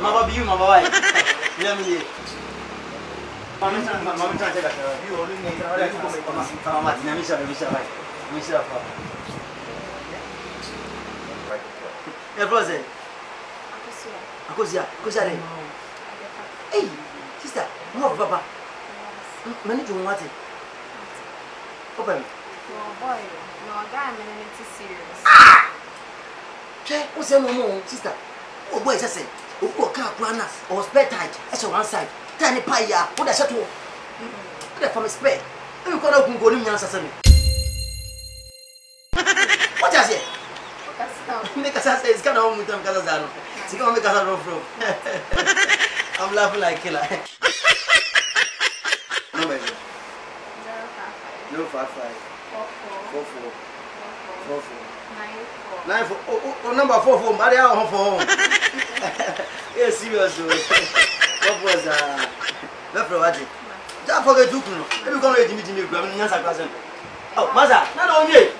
Mama be you, Mama wife. Let me hear. Mama trying to take a you only make Mama, Michelle. Brother. Akosia. Hey, sister, no, Papa. Many to what? Open. No boy, no guy, man, it's serious. Okay, what's your mom, sister? Oh, boy, I say, who got car planners or spare tight? That's on one side. Tiny pie, what I said to what from a spare. I'm going to go in your answer. What does it? Make us say it's kind of home with them Calazano. It's going to make us a rough room. I'm laughing like killer. No, baby. 055 44 94 number 44. Maria home for home. Yes, serious. What was left for what? Don't forget to know. Every come to meet me, grabbing answer question. Oh, Maza, not only.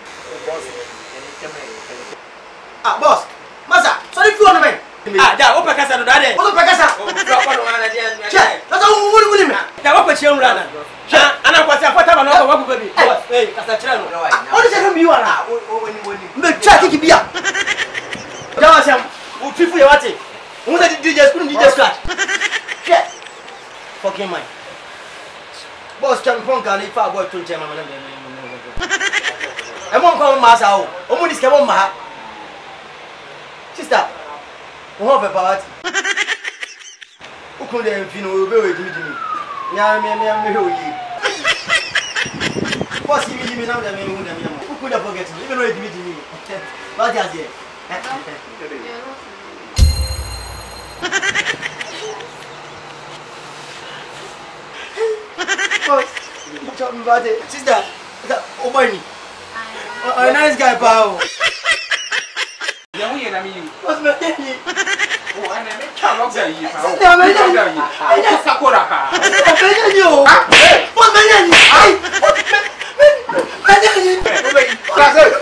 Ah, boss. Maza, sorry if you want to make. Ah, yeah, open casa do that. Open casa. Check. That's all we will me. The open children. Ana kwa sia fata bana kwa baby. Hey, kasa chira no. Only say me you are. Me check kibia. Jawa siam. U tifu ya wate. Unza DJ scratch. Check. Fucking mine. Boss can phone can if I go to chema na. E mo nko ma sa o. O mo diske mo ma. Sister. Who have a party? Who could have been over with me? Now, me, what's giving me now? Who could have forgotten? Even though it meeting me. What is it? Sister, Obani. A nice guy, pal. What's my name? Oh, I'm a child. I'm